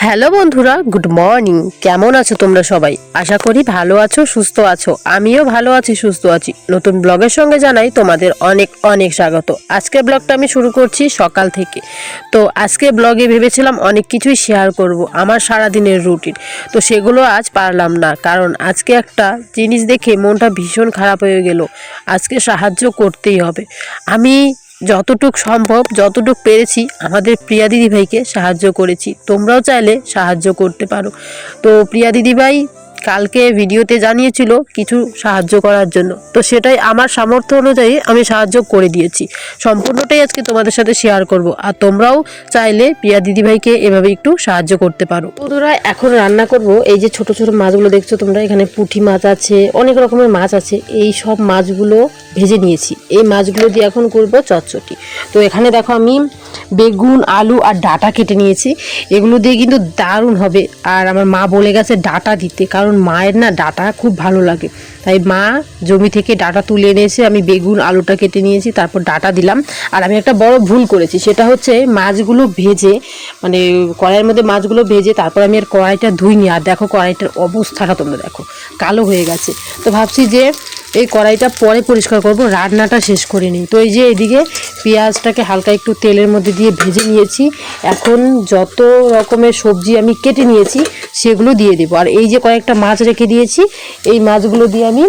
Hello বন্ধুরা, good morning. কেমন আছো তোমরা সবাই? আশা করি ভালো আছো, সুস্থ আছো। আমিও ভালো আছি, সুস্থ আছি। নতুন ব্লগের সঙ্গে জানাই তোমাদের অনেক অনেক স্বাগত। আজকের ব্লগটা আমি শুরু করছি সকাল থেকে। তো আজকে ব্লগে ভেবেছিলাম অনেক কিছুই শেয়ার করব, আমার সারাদিনের রুটিন। তো সেগুলো আজ পারলাম না, কারণ আজকে একটা জিনিস দেখে মনটা ভীষণ খারাপ হয়ে গেল। আজকে সাহায্য করতেই হবে। আমি যতটুক সম্ভব, যতটুক পেরেছি আমাদের প্রিয়া দিদিভাইকে সাহায্য করেছি। তোমরাও চাইলে সাহায্য করতে পারো। তো প্রিয়া দিদিভাই কালকে ভিডিওতে জানিয়েছিল কিছু সাহায্য করার জন্য, তো সেটাই আমার সামর্থ্য অনুযায়ী আমি সাহায্য করে দিয়েছি। সম্পূর্ণটাই আজকে তোমাদের সাথে শেয়ার করব, আর তোমরাও চাইলে প্রিয়া দিদিভাইকে এভাবে একটু সাহায্য করতে পারো। বন্ধুরা, এখন রান্না করব এই যে ছোট ছোট মাছগুলো দেখছো তোমরা, এখানে পুঁটি মাছ আছে, অনেক রকমের মাছ আছে। এই সব মাছগুলো ভেজে নিয়েছি। এই মাছগুলো দিয়ে এখন করব চচ্চড়ি। তো এখানে দেখো আমি বেগুন, আলু আর ডাঁটা কেটে নিয়েছি। এগুলো দিয়ে কিন্তু দারুণ হবে। আর আমার মা বলে গেছে ডাঁটা দিতে, কারণ মায়ের না ডাঁটা খুব ভালো লাগে। তাই মা জমি থেকে ডাঁটা তুলে এনেছে। আমি বেগুন আলুটা কেটে নিয়েছি, তারপর ডাঁটা দিলাম। আর আমি একটা বড় ভুল করেছি, সেটা হচ্ছে মাছগুলো ভেজে, মানে কড়াইয়ের মধ্যে মাছগুলো ভেজে তারপর আমি আর কড়াইটা ধুইনি। আর দেখো কড়াইটার অবস্থাটা তোমরা দেখো, কালো হয়ে গেছে। তো ভাবছি যে এই কড়াইটা পরে পরিষ্কার করব, রান্নাটা শেষ করে নিই। তো এই যে এদিকে পেঁয়াজটাকে হালকা একটু তেলের মধ্যে দিয়ে ভেজে নিয়েছি। এখন যত রকমের সবজি আমি কেটে নিয়েছি সেগুলো দিয়ে দেবো। আর এই যে কয়েকটা মাছ রেখে দিয়েছি, এই মাছগুলো দিয়ে আমি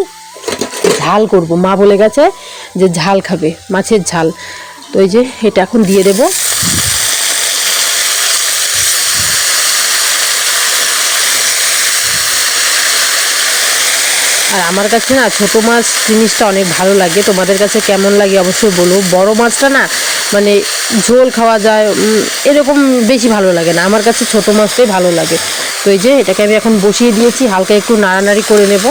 ঝাল করব। মা বলে গেছে যে ঝাল খাবে, মাছের ঝাল। তো এই যে এটা এখন দিয়ে দেবো। আর আমার কাছে না ছোটো মাছ জিনিসটা অনেক ভালো লাগে। তোমাদের কাছে কেমন লাগে অবশ্যই বলো। বড় মাছটা না মানে ঝোল খাওয়া যায়, এরকম বেশি ভালো লাগে না। আমার কাছে ছোটো মাছটাই ভালো লাগে। তো এই যে এটাকে আমি এখন বসিয়ে দিয়েছি, হালকা একটু নাড়ানাড়ি করে নেব,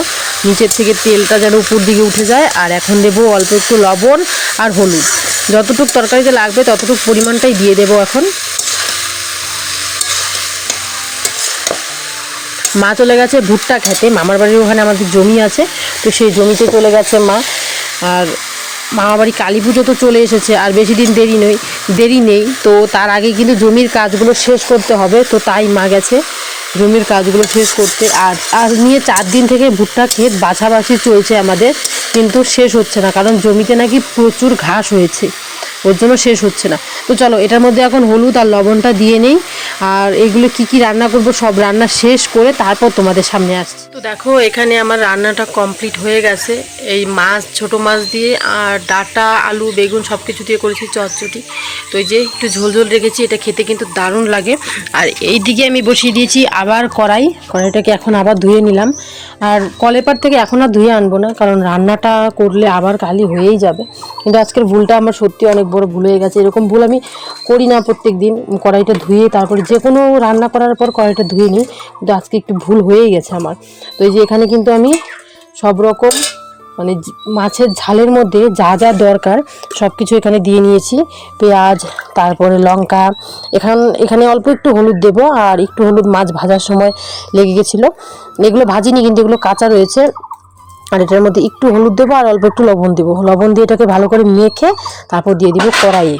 নিচের থেকে তেলটা যেন উপর দিকে উঠে যায়। আর এখন দেবো অল্প একটু লবণ আর হলুদ। যতটুকু তরকারিতে লাগবে ততটুকু পরিমাণটাই দিয়ে দেবো এখন। মা চলে গেছে ভুট্টা খেতে, মামার বাড়ির ওখানে আমাদের জমি আছে, তো সেই জমিতে চলে গেছে মা। আর মামার বাড়ি কালী পুজো তো চলে এসেছে, আর বেশি দিন দেরি নেই। তো তার আগে কিন্তু জমির কাজগুলো শেষ করতে হবে, তো তাই মা গেছে জমির কাজগুলো শেষ করতে। আর নিয়ে 4 দিন থেকে ভুট্টা ক্ষেত বাছাবাছি চলছে আমাদের, কিন্তু শেষ হচ্ছে না, কারণ জমিতে নাকি প্রচুর ঘাস হয়েছে, ওর জন্য শেষ হচ্ছে না। তো চলো এটার মধ্যে এখন হলুদ আর লবণটা দিয়ে নেই। আর এগুলো কি রান্না করব সব রান্না শেষ করে তারপর তোমাদের সামনে আসছি। তো দেখো এখানে আমার রান্নাটা কমপ্লিট হয়ে গেছে। এই মাছ, ছোট মাছ দিয়ে আর ডাঁটা, আলু, বেগুন সব কিছু দিয়ে করেছি চচ্চড়ি। তো এই যে একটু ঝোল ঝোল রেখেছি, এটা খেতে কিন্তু দারুণ লাগে। আর এই দিকে আমি বসিয়ে দিয়েছি আবার কড়াইটাকে এখন আবার ধুয়ে নিলাম। আর কলেপার থেকে এখন আর ধুয়ে আনবো না, কারণ রান্নাটা করলে আবার কালি হয়েই যাবে। কিন্তু আজকের ভুলটা আমার সত্যি অনেক বড় ভুল হয়ে গেছে। এরকম ভুল আমি করি না প্রত্যেক দিন, কড়াইটা ধুয়ে তারপরে যে কোনো রান্না করার পর কড়াইটা ধুয়ে নিই, কিন্তু আজকে একটু ভুল হয়েই গেছে আমার। তো এই যে এখানে কিন্তু আমি সব রকম মানে মাছের ঝালের মধ্যে যা যা দরকার সব কিছু এখানে দিয়ে নিয়েছি। পেঁয়াজ, তারপরে লঙ্কা, এখানে অল্প একটু হলুদ দেবো। আর একটু হলুদ মাছ ভাজার সময় লেগে গেছিলো, এগুলো ভাজিনি কিন্তু এগুলো কাঁচা রয়েছে। আর এটার মধ্যে একটু হলুদ দেবো আর অল্প একটু লবণ দেবো। লবণ দিয়ে এটাকে ভালো করে মেখে তারপর দিয়ে দিব কড়াইয়ে।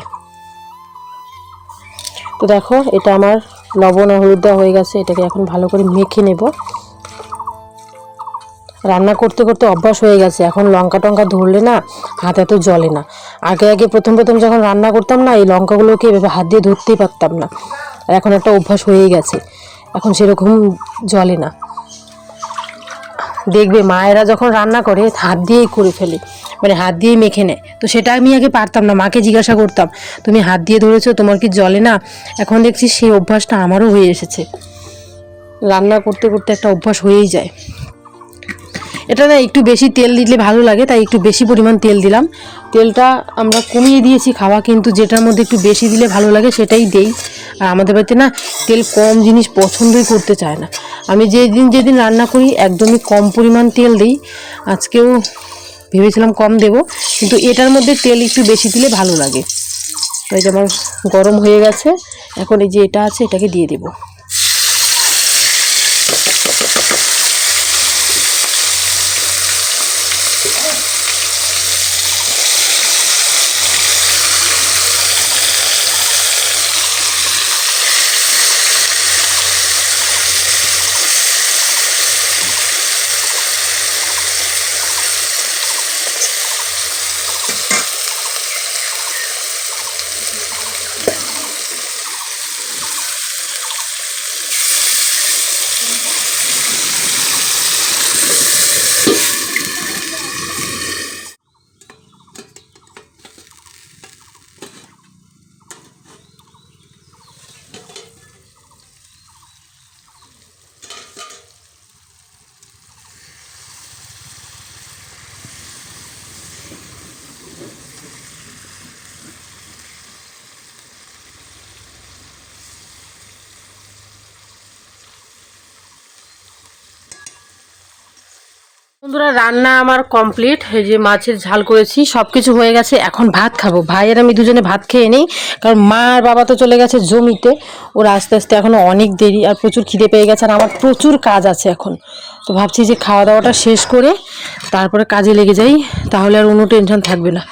তো দেখো এটা আমার লবণ আর হলুদ দেওয়া হয়ে গেছে, এটাকে এখন ভালো করে মেখে নেব। রান্না করতে করতে অভ্যাস হয়ে গেছে, এখন লঙ্কা টঙ্কা ধরলে না হাত এত জ্বলে না। আগে প্রথম যখন রান্না করতাম না, এই লঙ্কাগুলোকে এভাবে হাত দিয়ে ধরতেই পারতাম না। আর এখন একটা অভ্যাস হয়ে গেছে, এখন সেরকম জ্বলে না। দেখবে মায়েরা যখন রান্না করে হাত দিয়েই করে ফেলে, মানে হাত দিয়েই মেখে নেয়। তো সেটা আমি আগে পারতাম না, মাকে জিজ্ঞাসা করতাম তুমি হাত দিয়ে ধরেছো, তোমার কি জ্বলে না? এখন দেখছি সেই অভ্যাসটা আমারও হয়ে এসেছে। রান্না করতে করতে একটা অভ্যাস হয়েই যায়। এটা না একটু বেশি তেল দিলে ভালো লাগে, তাই একটু বেশি পরিমাণ তেল দিলাম। তেলটা আমরা কমিয়ে দিয়েছি খাওয়া, কিন্তু যেটার মধ্যে একটু বেশি দিলে ভালো লাগে সেটাই দেই। আর আমাদের বাড়িতে না তেল কম জিনিস পছন্দই করতে চায় না। আমি যেদিন রান্না করি একদমই কম পরিমাণ তেল দিই। আজকেও ভেবেছিলাম কম দেব, কিন্তু এটার মধ্যে তেল একটু বেশি দিলে ভালো লাগে। তো এই যে আমার গরম হয়ে গেছে, এখন এই যে এটা আছে এটাকে দিয়ে দেবো। বন্ধুরা, রান্না আমার কমপ্লিট। এই যে মাছের ঝাল করেছি, সব কিছু হয়ে গেছে। এখন ভাত খাবো, ভাই আর আমি দুজনে ভাত খেয়ে নেই। কারণ মা আর বাবা তো চলে গেছে জমিতে, ওরা আস্তে আস্তে এখনও অনেক দেরি, আর প্রচুর খিদে পেয়ে গেছে, আর আমার প্রচুর কাজ আছে এখন। তো ভাবছি যে খাওয়া দাওয়াটা শেষ করে তারপরে কাজে লেগে যাই, তাহলে আর কোনো টেনশন থাকবে না।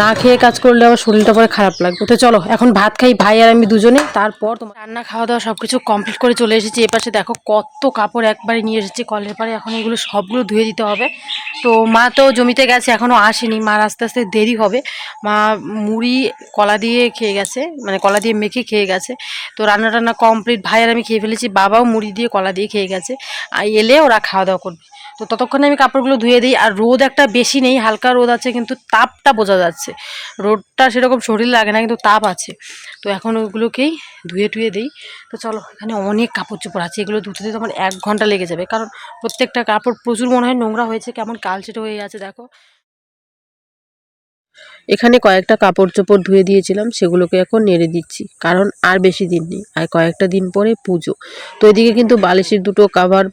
না খেয়ে কাজ করলে আবার শরীরটা পরে খারাপ লাগবে। তো চলো এখন ভাত খাই, ভাই আর আমি দুজনে, তারপর তোমার রান্না খাওয়া দাওয়া সব কিছু কমপ্লিট করে চলে এসেছি। এপাশে দেখো কত কাপড় একবারে নিয়ে এসেছি কলের পাড়ে, এখন এগুলো সবগুলো ধুয়ে দিতে হবে। তো মা তো জমিতে গেছে, এখনও আসেনি, মার আস্তে আস্তে দেরি হবে। মা মুড়ি কলা দিয়ে খেয়ে গেছে, মানে কলা দিয়ে মেখে খেয়ে গেছে। তো রান্না টান্না কমপ্লিট, ভাই আর আমি খেয়ে ফেলেছি, বাবাও মুড়ি দিয়ে কলা দিয়ে খেয়ে গেছে। আর এলে ওরা খাওয়া দাওয়া করবে। তো ততক্ষণে আমি কাপড়গুলো ধুয়ে দিই। আর রোদ একটা বেশি নেই, হালকা রোদ আছে, কিন্তু তাপটা বোঝা যাচ্ছে। রোদটা সেরকম শরীর লাগে না, কিন্তু তাপ আছে। তো এখন ওইগুলোকেই ধুয়ে টুয়ে দিই। তো চলো, এখানে অনেক কাপড় চোপড় আছে, এগুলো ধুতে দিতে আমার 1 ঘন্টা লেগে যাবে, কারণ প্রত্যেকটা কাপড় প্রচুর মনে হয় নোংরা হয়েছে, কেমন কালচেটে হয়ে আছে দেখো। এখানে কয়েকটা কাপড় চোপড় ধুয়ে দিয়েছিলাম, সেগুলোকে এখন নেড়ে দিচ্ছি, কারণ আর বেশি দিন নেই, আর কয়েকটা দিন পরে পুজো। তো এদিকে কিন্তু বালিশের দুটো কাভার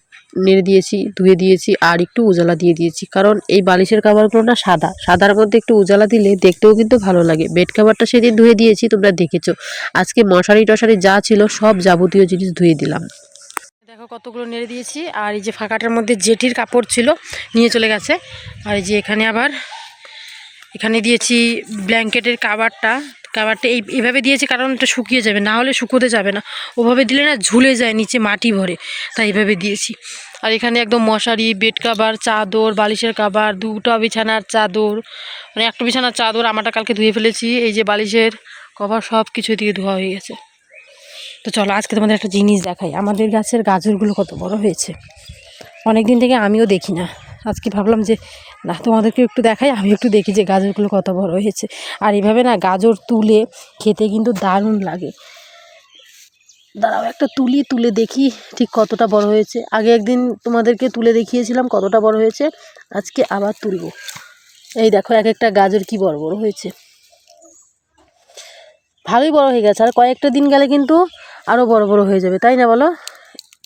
নেড়ে দিয়েছি, ধুয়ে দিয়েছি, আর একটু উজালা দিয়ে দিয়েছি, কারণ এই বালিশের কাভারগুলো না সাদা, সাদার মধ্যে একটু উজালা দিলে দেখতেও কিন্তু ভালো লাগে। বেড কাভারটা সেদিন ধুয়ে দিয়েছি, তোমরা দেখেছো। আজকে মশারি টশারি যা ছিল সব যাবতীয় জিনিস ধুয়ে দিলাম। দেখো কতগুলো নেড়ে দিয়েছি। আর এই যে ফাঁকাটার মধ্যে জেঠির কাপড় ছিল, নিয়ে চলে গেছে। আর এই যে এখানে আবার এখানে দিয়েছি ব্ল্যাঙ্কেটের কাভারটা। কাভারটা এইভাবে দিয়েছি, কারণ এটা শুকিয়ে যাবে, না হলে শুকোতে যাবে না। ওভাবে দিলে না ঝুলে যায়, নিচে মাটি ভরে, তাই এইভাবে দিয়েছি। আর এখানে একদম মশারি, বেড কাভার, চাদর, বালিশের কাভার, 2টা বিছানার চাদর, মানে একটা বিছানার চাদর আমারটা কালকে ধুয়ে ফেলেছি। এই যে বালিশের কভার সব কিছু দিয়ে ধোয়া হয়ে গেছে। তো চলো আজকে তোমাদের একটা জিনিস দেখাই, আমাদের গাছের গাজরগুলো কত বড় হয়েছে। অনেক দিন থেকে আমিও দেখি না, আজকে ভাবলাম যে না তোমাদেরকে একটু দেখাই, আমি একটু দেখি যে গাজরগুলো কত বড় হয়েছে। আর এইভাবে না গাজর তুলে খেতে কিন্তু দারুণ লাগে। দাঁড়াও একটা তুলে দেখি ঠিক কতটা বড় হয়েছে। আগে একদিন তোমাদেরকে তুলে দেখিয়েছিলাম কতটা বড় হয়েছে, আজকে আবার তুলবো। এই দেখো এক একটা গাজর কি বড় বড় হয়েছে, ভালোই বড় হয়ে গেছে। আর কয়েকটা দিন গেলে কিন্তু আরও বড় বড় হয়ে যাবে, তাই না বলো?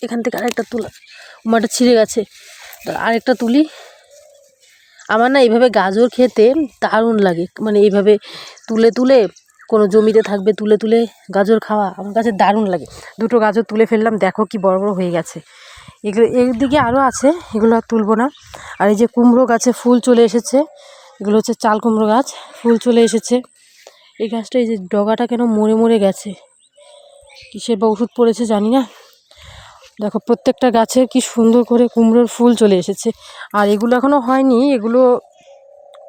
এখান থেকে আরেকটা তুলা, উমাটা ছিঁড়ে গেছে, আরেকটা তুলি। আমার না এইভাবে গাজর খেতে দারুণ লাগে, মানে এইভাবে তুলে তুলে কোনো জমিতে থাকবে, তুলে তুলে গাজর খাওয়া আমার কাছে দারুণ লাগে। 2টো গাজর তুলে ফেললাম, দেখো কি বড় বড় হয়ে গেছে। এগুলো এর দিকে আরও আছে, এগুলো আর তুলবো না। আর এই যে কুমড়ো গাছে ফুল চলে এসেছে, এগুলো হচ্ছে চাল কুমড়ো গাছ, ফুল চলে এসেছে। এই গাছটা, এই যে ডগাটা কেন মরে মরে গেছে, কিসের বা ওষুধ পড়েছে জানি না। দেখো প্রত্যেকটা গাছে কি সুন্দর করে কুমড়োর ফুল চলে এসেছে। আর এগুলো এখনও হয়নি, এগুলো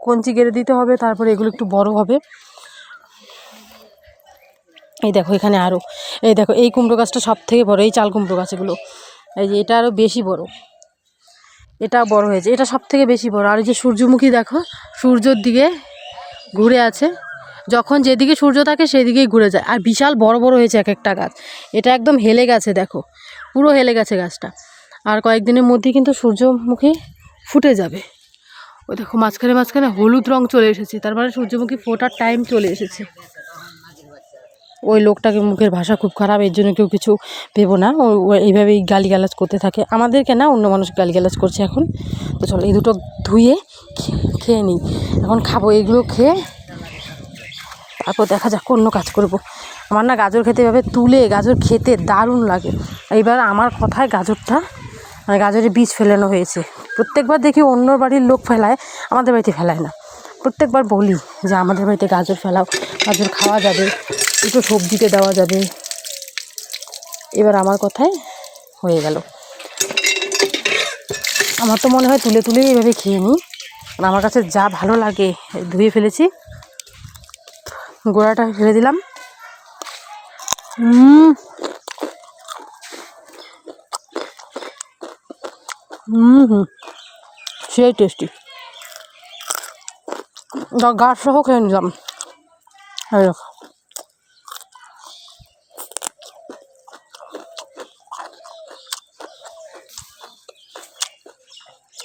কঞ্চি গেড়ে দিতে হবে, তারপরে এগুলো একটু বড় হবে। এই দেখো এখানে আরও, এই দেখো এই কুমড়ো গাছটা সব থেকে বড়, এই চাল কুমড়ো গাছ এগুলো। এই যে এটা আরও বেশি বড়, এটা বড় হয়েছে, এটা সব থেকে বেশি বড়। আর এই যে সূর্যমুখী দেখো সূর্যর দিকে ঘুরে আছে, যখন যেদিকে সূর্য থাকে সেদিকেই ঘুরে যায়। আর বিশাল বড় বড় হয়েছে এক একটা গাছ, এটা একদম হেলে গেছে, দেখো পুরো হেলে গেছে গাছটা। আর কয়েকদিনের মধ্যে কিন্তু সূর্যমুখী ফুটে যাবে। ওই দেখো মাঝখানে মাঝখানে হলুদ রং চলে এসেছে, তার মানে সূর্যমুখী ফোটার টাইম চলে এসেছে। ওই লোকটাকে মুখের ভাষা খুব খারাপ, এর জন্য কেউ কিছু ভেবো না, ও এইভাবেই গালিগালাজ করতে থাকে, আমাদেরকে না অন্য মানুষ গালিগালাজ করছে এখন। তো চলো এই দুটো ধুয়ে খেয়ে নিই, এখন খাবো এগুলো, খেয়ে তারপর দেখা যাক অন্য কাজ করব। আমার না গাজর খেতে এভাবে তুলে গাজর খেতে দারুণ লাগে। এইবার আমার কথায় গাজরটা, মানে গাজরের বীজ ফেলানো হয়েছে। প্রত্যেকবার দেখি অন্য বাড়ির লোক ফেলায়, আমাদের বাড়িতে ফেলায় না। প্রত্যেকবার বলি যে আমাদের বাড়িতে গাজর ফেলাও, গাজর খাওয়া যাবে, একটু সবজিতে দেওয়া যাবে। এবার আমার কথায় হয়ে গেল। আমার তো মনে হয় তুলে তুলেই এভাবে খেয়ে নিই, আর আমার কাছে যা ভালো লাগে। ধুয়ে ফেলেছি, গোড়াটা ফেলে দিলাম। সেই টেস্টি, গাছ সহ খেয়ে নিলাম।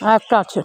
আর একটা আছে।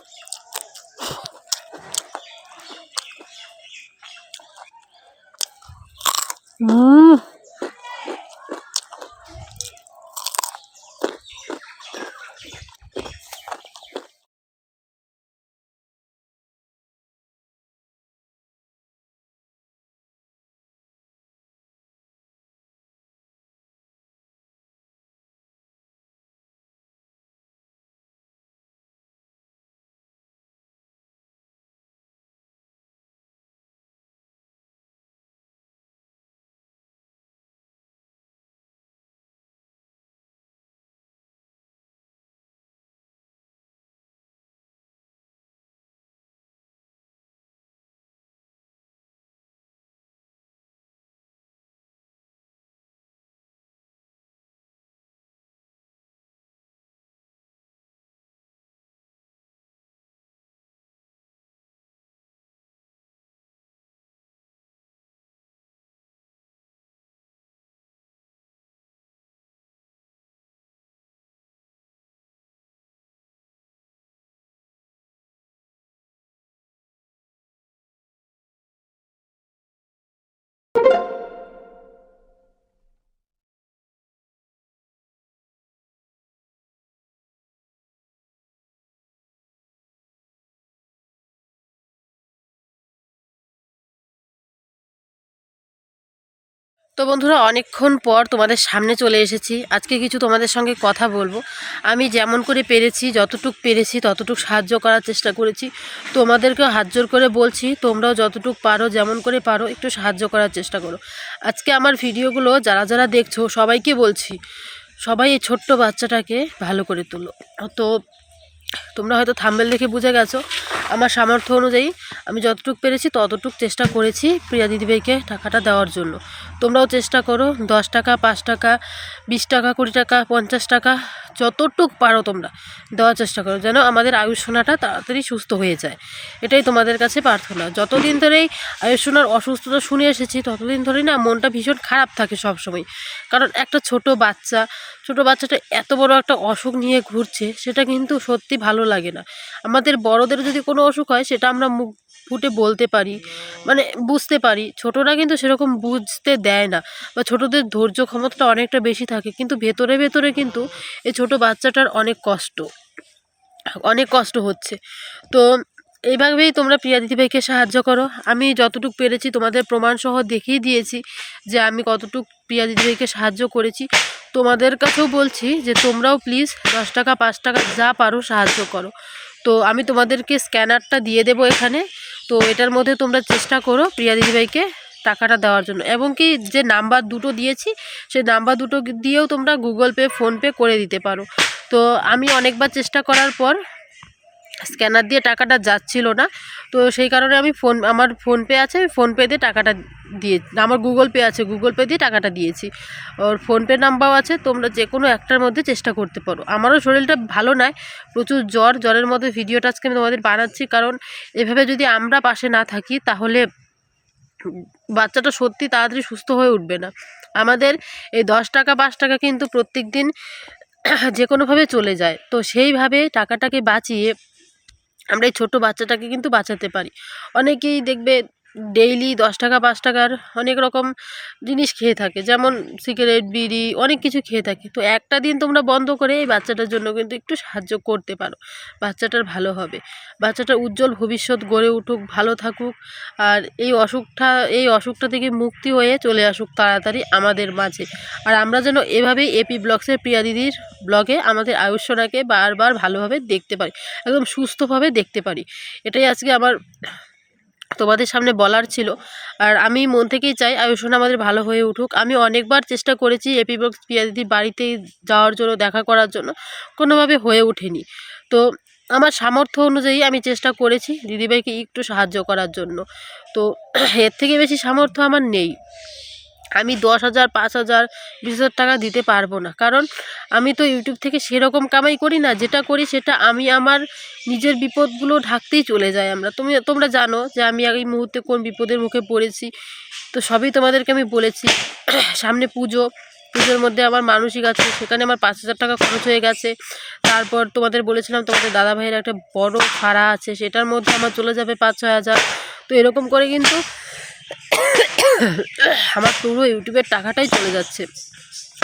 তো বন্ধুরা, অনেকক্ষণ পর তোমাদের সামনে চলে এসেছি। আজকে কিছু তোমাদের সঙ্গে কথা বলবো। আমি যেমন করে পেরেছি, যতটুক পেরেছি ততটুক সাহায্য করার চেষ্টা করেছি। তোমাদেরকেও হাত জোর করে বলছি, তোমরাও যতটুক পারো, যেমন করে পারো একটু সাহায্য করার চেষ্টা করো। আজকে আমার ভিডিওগুলো যারা যারা দেখছো সবাইকে বলছি, সবাই এই ছোট্ট বাচ্চাটাকে ভালো করে তুলো। তো তোমরা হয়তো থাম্বনেল দেখে বুঝে গেছো, আমার সামর্থ্য অনুযায়ী আমি যতটুকু পেরেছি ততটুকু চেষ্টা করেছি প্রিয়া দিদিভাইকে টাকাটা দেওয়ার জন্য। তোমরাও চেষ্টা করো, 10 টাকা, 5 টাকা, 20 টাকা, 20 টাকা, 50 টাকা, যতটুক পারো তোমরা দেওয়ার চেষ্টা করো, যেন আমাদের আয়ুষ সোনাটা তাড়াতাড়ি সুস্থ হয়ে যায়। এটাই তোমাদের কাছে প্রার্থনা। যতদিন ধরেই আয়ুষ সোনার অসুস্থতা শুনে এসেছি ততদিন ধরেই না মনটা ভীষণ খারাপ থাকে সবসময়। কারণ একটা ছোট বাচ্চাটা এত বড় একটা অসুখ নিয়ে ঘুরছে, সেটা কিন্তু সত্যি ভালো লাগে না। আমাদের বড়দের যদি কোনো অসুখ হয় সেটা আমরা মুখ ফুটে বলতে পারি, মানে বুঝতে পারি। ছোটরা কিন্তু সেরকম বুঝতে দেয় না, বা ছোটদের ধৈর্য ক্ষমতাটা অনেকটা বেশি থাকে, কিন্তু ভেতরে ভেতরে কিন্তু এই ছোট বাচ্চাটার অনেক কষ্ট হচ্ছে। তো এইভাবেই তোমরা প্রিয়া দিদিভাইকে সাহায্য করো। আমি যতটুকু পেরেছি তোমাদের প্রমাণসহ দেখিয়ে দিয়েছি যে আমি কতটুকু প্রিয়া দিদিভাইকে সাহায্য করেছি। তোমাদের কাছেও বলছি যে তোমরাও প্লিজ 10 টাকা, 5 টাকা যা পারো সাহায্য করো। তো আমি তোমাদেরকে স্ক্যানারটা দিয়ে দেবো এখানে। তো এটার মধ্যে তোমরা চেষ্টা করো প্রিয়া দিদিভাইকে টাকাটা দেওয়ার জন্য, এবং কি যে নাম্বার দুটো দিয়েছি সেই নাম্বার দুটো দিয়েও তোমরা গুগল পে, ফোনপে করে দিতে পারো। তো আমি অনেকবার চেষ্টা করার পর স্ক্যানার দিয়ে টাকাটা যাচ্ছিল না, তো সেই কারণে আমি আমার ফোনপে আছে, আমি ফোনপে দিয়ে টাকাটা দিয়ে, আমার গুগল পে আছে, গুগল পে দিয়ে টাকাটা দিয়েছি। ওর ফোনপে নাম্বারও আছে, তোমরা যে কোনো একটার মধ্যে চেষ্টা করতে পারো। আমারও শরীরটা ভালো নয়, প্রচুর জ্বরের মধ্যে ভিডিওটা আজকে আমি তোমাদের বানাচ্ছি, কারণ এভাবে যদি আমরা পাশে না থাকি তাহলে বাচ্চাটা সত্যি তাড়াতাড়ি সুস্থ হয়ে উঠবে না। আমাদের এই 10 টাকা, 5 টাকা কিন্তু প্রত্যেক দিন যে কোনোভাবে চলে যায়। তো সেইভাবে টাকাটাকে বাঁচিয়ে আমরা এই ছোটো বাচ্চাটাকে কিন্তু বাঁচাতে পারি। অনেকেই দেখবে ডেইলি 10 টাকা, 5 টাকার অনেক রকম জিনিস খেয়ে থাকে, যেমন সিগারেট, বিড়ি, অনেক কিছু খেয়ে থাকে। তো একটা দিন তোমরা বন্ধ করে এই বাচ্চাটার জন্য কিন্তু একটু সাহায্য করতে পারো। বাচ্চাটার ভালো হবে, বাচ্চাটার উজ্জ্বল ভবিষ্যৎ গড়ে উঠুক, ভালো থাকুক, আর এই অসুখটা থেকে মুক্তি হয়ে চলে আসুক তাড়াতাড়ি আমাদের মাঝে। আর আমরা যেন এভাবেই এপি ব্লগসের প্রিয়া দিদির ব্লগে আমাদের আয়ুষ সোনাকে বারবার ভালোভাবে দেখতে পারি, একদম সুস্থভাবে দেখতে পারি। এটাই আজকে আমার তোমাদের সামনে বলার ছিল। আর আমি মন থেকেই চাই আয়ুষ সোনা আমাদের ভালো হয়ে উঠুক। আমি অনেকবার চেষ্টা করেছি এপি ব্লগস প্রিয়া দিদির বাড়িতে যাওয়ার জন্য, দেখা করার জন্য, কোনোভাবে হয়ে ওঠেনি। তো আমার সামর্থ্য অনুযায়ী আমি চেষ্টা করেছি দিদিভাইকে একটু সাহায্য করার জন্য। তো এর থেকে বেশি সামর্থ্য আমার নেই। আমি 10,000, 5,000, 20,000 টাকা দিতে পারবো না, কারণ আমি তো ইউটিউব থেকে সেরকম কামাই করি না। যেটা করি সেটা আমি আমার নিজের বিপদগুলো ঢাকতেই চলে যাই। তোমরা জানো যে আমি এই মুহূর্তে কোন বিপদের মুখে পড়েছি, তো সবই তোমাদেরকে আমি বলেছি। সামনে পুজোর মধ্যে আমার মানসিক আছে, সেখানে আমার 5,000 টাকা খরচ হয়ে গেছে। তারপর তোমাদের বলেছিলাম তোমাদের দাদা ভাইয়ের একটা বড় ফাড়া আছে, সেটার মধ্যে আমার চলে যাবে 5-6 হাজার। তো এরকম করে কিন্তু আমার পুরো ইউটিউবের টাকাটাই চলে যাচ্ছে।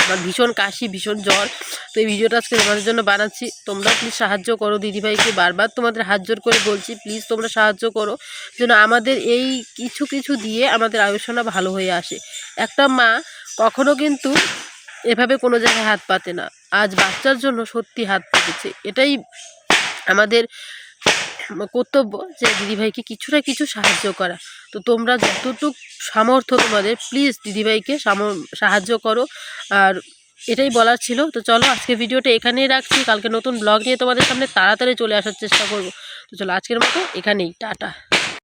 আমার ভীষণ কাশি, ভীষণ জ্বর। তো এই ভিডিওটা আজকে তোমাদের জন্য বানাচ্ছি। তোমরা প্লিজ সাহায্য করো দিদিভাইকে, বারবার তোমাদের হাত জোর করে বলছি, প্লিজ তোমরা সাহায্য করো যেন আমাদের এই কিছু দিয়ে আমাদের আয়ুষ সোনা ভালো হয়ে আসে। একটা মা কখনো কিন্তু এভাবে কোনো জায়গায় হাত পাতে না, আজ বাচ্চার জন্য সত্যি হাত পেতেছে। এটাই আমাদের কর্তব্য যে দিদিভাইকে কিছু না কিছু সাহায্য করা। তো তোমরা যতটুক সামর্থ্য তোমাদের, প্লিজ দিদিভাইকে সাহায্য করো। আর এটাই বলার ছিল। তো চলো আজকে ভিডিওটা এখানেই রাখছি, কালকে নতুন ব্লগ নিয়ে তোমাদের সামনে তাড়াতাড়ি চলে আসার চেষ্টা করব। তো চলো আজকের মতো এখানেই, টাটা।